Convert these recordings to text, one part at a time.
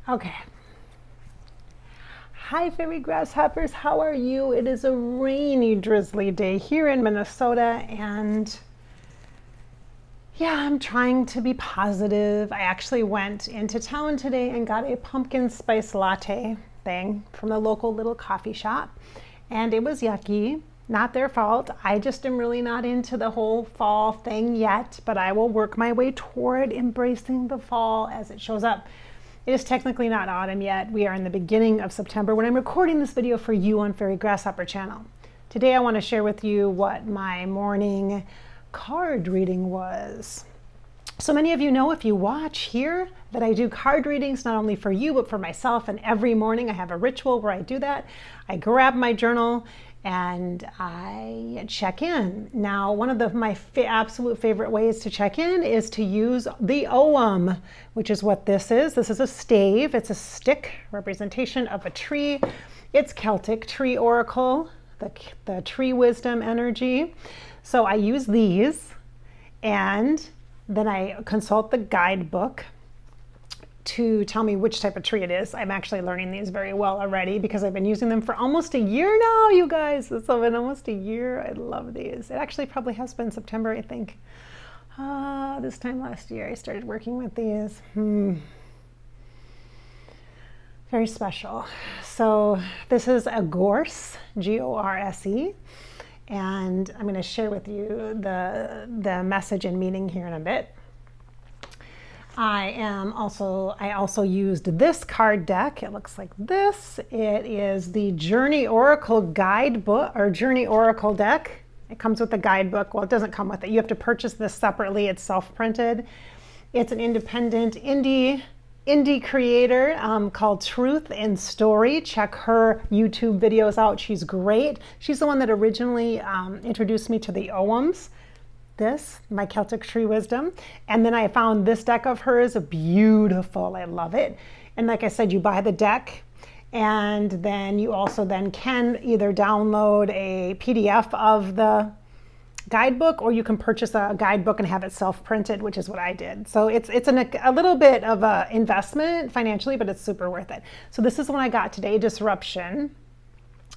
Okay. Hi, fairy grasshoppers. How are you? It is a rainy, drizzly day here in Minnesota, and yeah, I'm trying to be positive. I actually went into town today and got a pumpkin spice latte thing from the local little coffee shop, and it was yucky. Not their fault. I just am really not into the whole fall thing yet, but I will work my way toward embracing the fall as it shows up. It is technically not autumn yet. We are in the beginning of September when I'm recording this video for you on Fairy Grasshopper channel. Today I want to share with you what my morning card reading was. So many of you know, if you watch here, that I do card readings not only for you but for myself, and every morning I have a ritual where I do that. I grab my journal and I check in. Now, one of my absolute favorite ways to check in is to use the Ogham, which is what this is. This is a stave. It's a stick representation of a tree. It's Celtic tree oracle, the tree wisdom energy. So I use these, and then I consult the guidebook to tell me which type of tree it is. I'm actually learning these very well already because I've been using them for almost a year now, you guys. It's been almost a year. I love these. It actually probably has been September, I think. This time last year I started working with these. Very special. So this is a gorse, G-O-R-S-E. And I'm going to share with you the message and meaning here in a bit. I also used this card deck. It looks like this. It is the Journey Oracle Guidebook or Journey Oracle deck. It comes with the guidebook. Well, it doesn't come with it. You have to purchase this separately. It's self-printed. It's an independent indie creator called Truth in Story. Check her YouTube videos out. She's great. She's the one that originally introduced me to the Oghams. This, my Celtic Tree Wisdom. And then I found this deck of hers beautiful. I love it. And like I said, you buy the deck, and then you also then can either download a PDF of the guidebook, or you can purchase a guidebook and have it self-printed, which is what I did. So it's a little bit of an investment financially, but it's super worth it. So this is the one I got today, Disruption.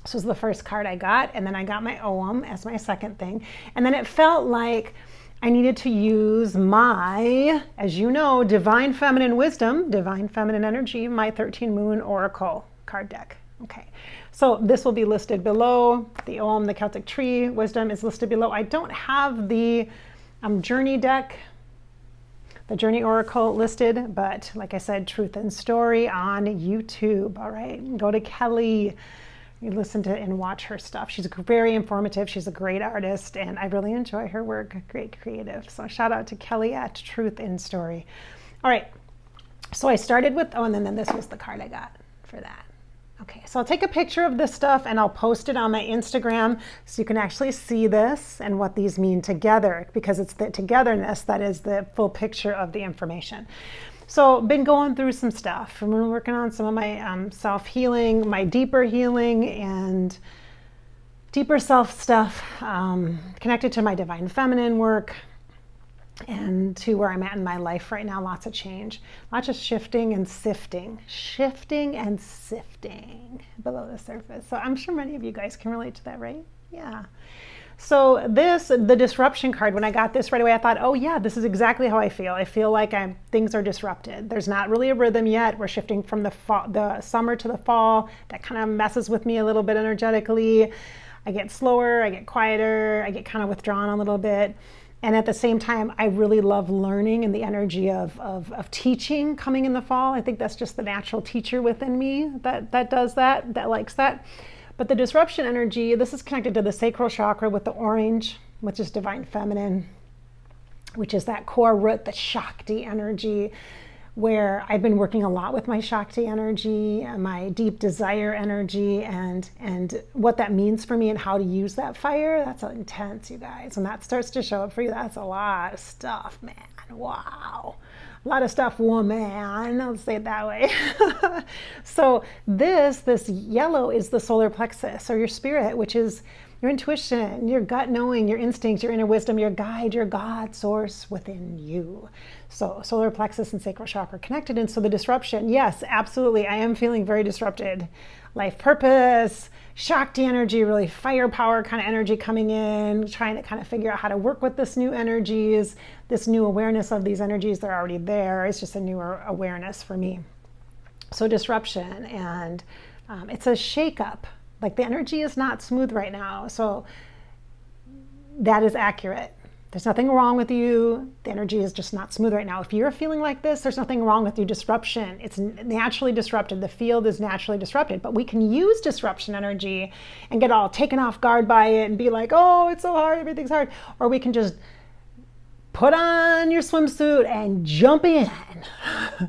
This was the first card I got, and then I got my Ogham as my second thing. And then it felt like I needed to use my, as you know, Divine Feminine Wisdom, Divine Feminine Energy, my 13 Moon Oracle card deck. Okay, so this will be listed below. The Ogham, the Celtic Tree Wisdom is listed below. I don't have the Journey deck, the Journey Oracle listed, but like I said, Truth and Story on YouTube. All right, go to Kelly. You listen to and watch her stuff. She's very informative. She's a great artist, and I really enjoy her work. Great creative. So shout out to Kelly at Truth in Story. All right. So I started with, and then this was the card I got for that. Okay. So I'll take a picture of this stuff and I'll post it on my Instagram so you can actually see this and what these mean together, because it's the togetherness that is the full picture of the information. So been going through some stuff. I've been working on some of my self-healing, my deeper healing and deeper self stuff, connected to my Divine Feminine work and to where I'm at in my life right now. Lots of change, lots of shifting and sifting below the surface. So I'm sure many of you guys can relate to that, right? Yeah. So the Disruption card, when I got this right away, I thought, oh yeah, this is exactly how I feel. I feel like things are disrupted. There's not really a rhythm yet. We're shifting from the summer to the fall. That kind of messes with me a little bit energetically. I get slower, I get quieter, I get kind of withdrawn a little bit. And at the same time, I really love learning and the energy of teaching coming in the fall. I think that's just the natural teacher within me that does that likes that. But the Disruption energy, this is connected to the sacral chakra with the orange, which is Divine Feminine, which is that core root, the Shakti energy, where I've been working a lot with my Shakti energy, my deep desire energy, and what that means for me and how to use that fire. That's intense, you guys. When that starts to show up for you, that's a lot of stuff, man. Wow. A lot of stuff, woman. I'll say it that way. So this yellow is the solar plexus, or your spirit, which is your intuition, your gut knowing, your instincts, your inner wisdom, your guide, your God source within you. So solar plexus and sacral chakra connected. And so the disruption, yes, absolutely. I am feeling very disrupted. Life purpose, Shakti energy, really firepower kind of energy coming in, trying to kind of figure out how to work with this new energies, this new awareness of these energies. They're already there. It's just a newer awareness for me. So disruption, and it's a shakeup. Like the energy is not smooth right now. So that is accurate. There's nothing wrong with you. The energy is just not smooth right now. If you're feeling like this, there's nothing wrong with you. Disruption, it's naturally disrupted. The field is naturally disrupted, but we can use disruption energy and get all taken off guard by it and be like, oh, it's so hard, everything's hard. Or we can just put on your swimsuit and jump in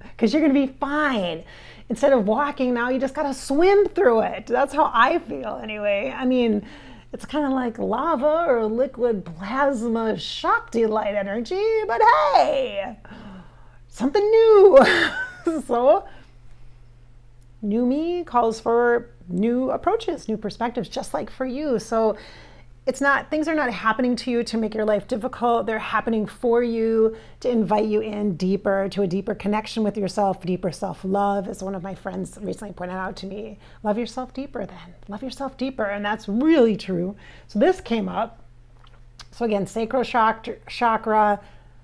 because you're going to be fine. Instead of walking now, you just got to swim through it. That's how I feel anyway. I mean, it's kind of like lava or liquid plasma Shakti light energy, but hey, something new. So new me calls for new approaches, new perspectives, just like for you. So it's not, things are not happening to you to make your life difficult. They're happening for you to invite you in deeper, to a deeper connection with yourself, deeper self-love, as one of my friends recently pointed out to me. Love yourself deeper then. Love yourself deeper. And that's really true. So this came up. So again, sacral chakra,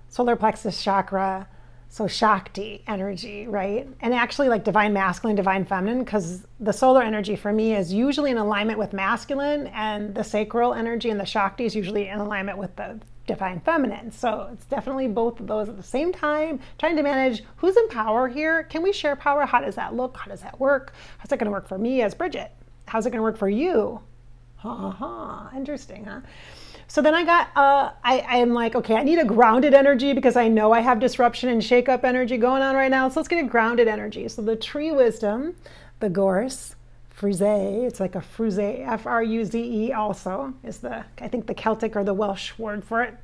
solar plexus chakra, so Shakti energy, right? And actually like divine masculine, divine feminine, because the solar energy for me is usually in alignment with masculine, and the sacral energy and the Shakti is usually in alignment with the divine feminine. So it's definitely both of those at the same time, trying to manage who's in power here. Can we share power? How does that look? How does that work? How's it going to work for me as Bridget? How's it going to work for you? Interesting, huh? So then I'm like, okay, I need a grounded energy because I know I have disruption and shake-up energy going on right now. So let's get a grounded energy. So the tree wisdom, the gorse, fruze, it's like a fruze, F-R-U-Z-E also is I think the Celtic or the Welsh word for it.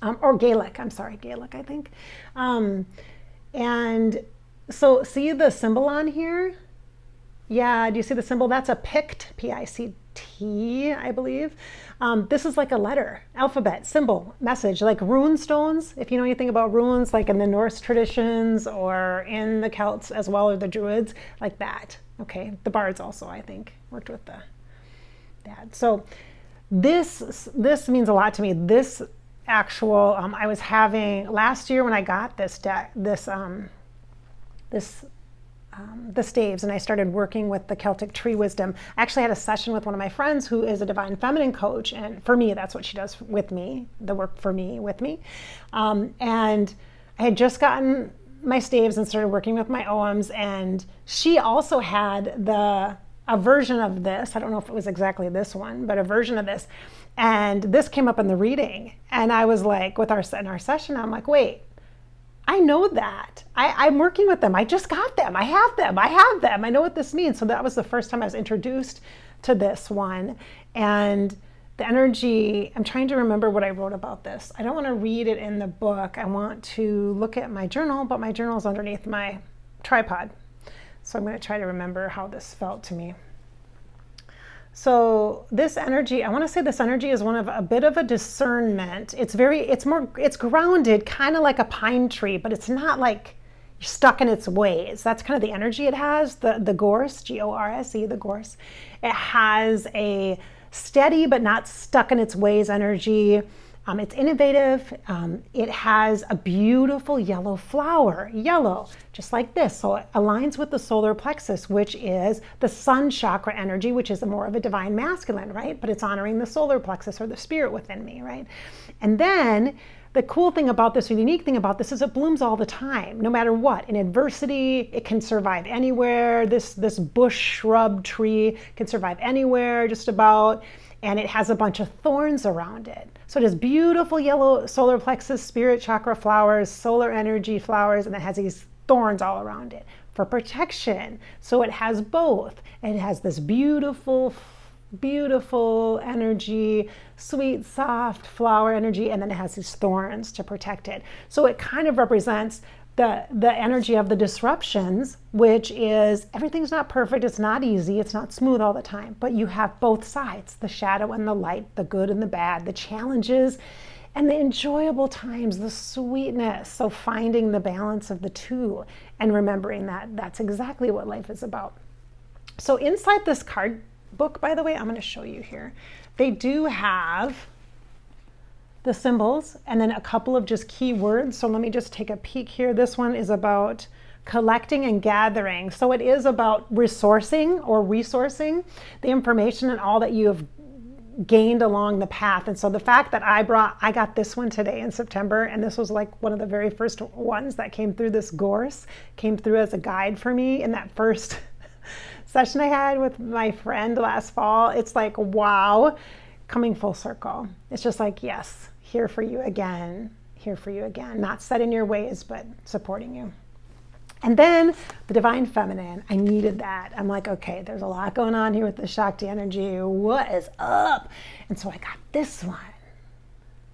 Or Gaelic, Gaelic, I think. And so see the symbol on here? Yeah, do you see the symbol? That's a Pict, P-I-C-T, I believe. This is like a letter, alphabet, symbol, message, like rune stones. If you know anything about runes, like in the Norse traditions or in the Celts as well, or the Druids, like that. Okay, the bards also, I think, worked with that. So this means a lot to me. This actual, I was having, last year when I got this deck, the staves, and I started working with the Celtic tree wisdom. I actually had a session with one of my friends who is a divine feminine coach, and for me, that's what she does with me, the work for me, with me. And I had just gotten my staves and started working with my OMs, and she also had a version of this. I don't know if it was exactly this one, but a version of this. And this came up in the reading, and I was like, in our session, I'm like, wait, I know that. I'm working with them. I just got them. I have them. I know what this means. So that was the first time I was introduced to this one. And the energy, I'm trying to remember what I wrote about this. I don't want to read it in the book. I want to look at my journal, but my journal is underneath my tripod. So I'm going to try to remember how this felt to me. So this energy, I want to say this energy is one of a bit of a discernment. It's grounded, kind of like a pine tree, but it's not like you're stuck in its ways. That's kind of the energy it has. The gorse, G-O-R-S-E, the gorse. It has a steady but not stuck in its ways energy. It's innovative. It has a beautiful yellow flower, yellow, just like this. So it aligns with the solar plexus, which is the sun chakra energy, which is more of a divine masculine, right? But it's honoring the solar plexus or the spirit within me, right? And then the cool thing about this, or the unique thing about this, is it blooms all the time, no matter what. In adversity, it can survive anywhere. This bush shrub tree can survive anywhere, just about. And it has a bunch of thorns around it. So it has beautiful yellow solar plexus, spirit chakra flowers, solar energy flowers, and it has these thorns all around it for protection. So it has both. It has this beautiful, beautiful energy, sweet, soft flower energy, and then it has these thorns to protect it. So it kind of represents the energy of the disruptions, which is everything's not perfect, it's not easy, it's not smooth all the time, but you have both sides, the shadow and the light, the good and the bad, the challenges and the enjoyable times, the sweetness. So finding the balance of the two and remembering that that's exactly what life is about. So inside this card book, by the way, I'm going to show you here, they do have the symbols and then a couple of just key words. So let me just take a peek here. This one is about collecting and gathering. So it is about resourcing the information and all that you have gained along the path. And so the fact that I got this one today in September, and this was like one of the very first ones that came through this course, came through as a guide for me in that first session I had with my friend last fall. It's like, wow, coming full circle. It's just like, yes, here for you again, not set in your ways, but supporting you. And then the divine feminine, I needed that. I'm like, okay, there's a lot going on here with the Shakti energy. What is up? And so I got this one.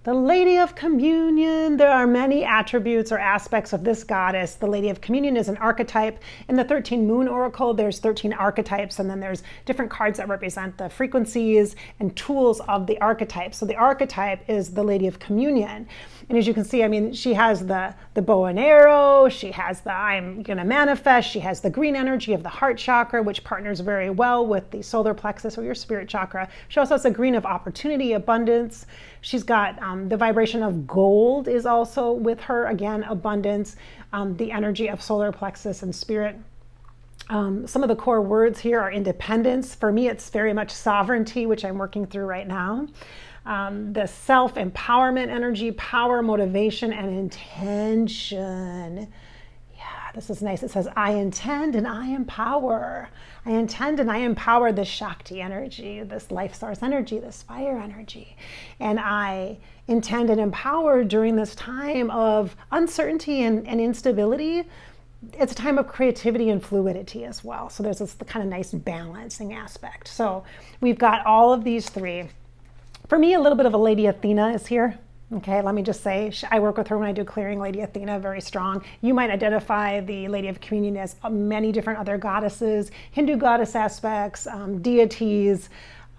The Lady of Communion. There are many attributes or aspects of this goddess. The Lady of Communion is an archetype. In the 13 Moon Oracle, there's 13 archetypes, and then there's different cards that represent the frequencies and tools of the archetype. So the archetype is the Lady of Communion. And as you can see, I mean, she has the bow and arrow, she has the I'm going to manifest, she has the green energy of the heart chakra, which partners very well with the solar plexus or your spirit chakra. She also has the green of opportunity, abundance. She's got the vibration of gold is also with her, again, abundance, the energy of solar plexus and spirit. Some of the core words here are independence. For me, it's very much sovereignty, which I'm working through right now. The self-empowerment energy, power, motivation, and intention. Yeah, this is nice. It says, I intend and I empower. I intend and I empower this Shakti energy, this life source energy, this fire energy. And I intend and empower during this time of uncertainty and instability. It's a time of creativity and fluidity as well. So there's this kind of nice balancing aspect. So we've got all of these three. For me, a little bit of a Lady Athena is here. Okay, let me just say, I work with her when I do clearing. Lady Athena, very strong. You might identify the Lady of Communion as many different other goddesses, Hindu goddess aspects, deities,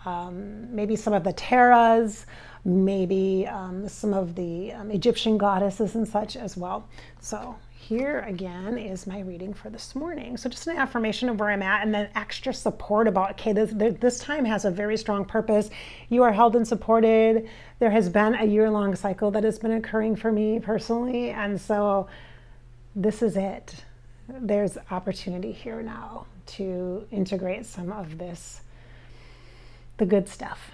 maybe some of the Taras, maybe some of the Egyptian goddesses and such as well. So here again is my reading for this morning. So just an affirmation of where I'm at and then extra support about, okay, this time has a very strong purpose. You are held and supported. There has been a year-long cycle that has been occurring for me personally. And so this is it. There's opportunity here now to integrate some of this, the good stuff,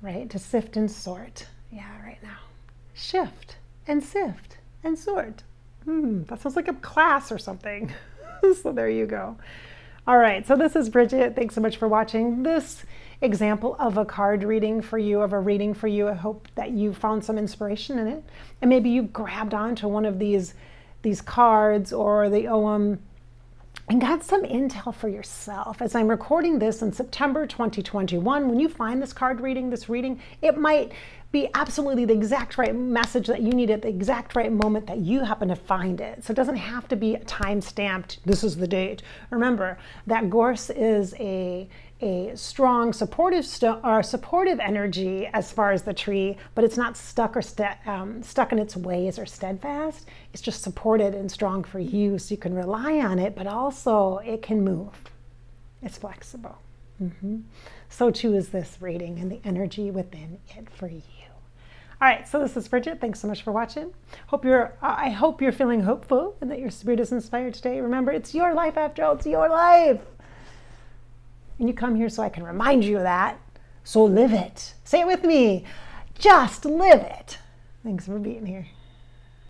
right? To sift and sort. Yeah, right now. Shift and sift and sort. That sounds like a class or something. So there you go. All right, so this is Bridget. Thanks so much for watching this example of a card reading for you, of a reading for you. I hope that you found some inspiration in it. And maybe you grabbed onto one of these cards or the OM and got some intel for yourself. As I'm recording this in September 2021, when you find this card reading, this reading, it might be absolutely the exact right message that you need at the exact right moment that you happen to find it. So it doesn't have to be time stamped, this is the date. Remember, that gorse is a strong, supportive energy as far as the tree, but it's not stuck or stuck in its ways or steadfast. It's just supported and strong for you, so you can rely on it, but also it can move. It's flexible. So too is this reading and the energy within it for you. All right, so this is Bridget. Thanks so much for watching. I hope you're feeling hopeful and that your spirit is inspired today. Remember, it's your life after all. It's your life. And you come here so I can remind you of that. So live it. Say it with me. Just live it. Thanks for being here.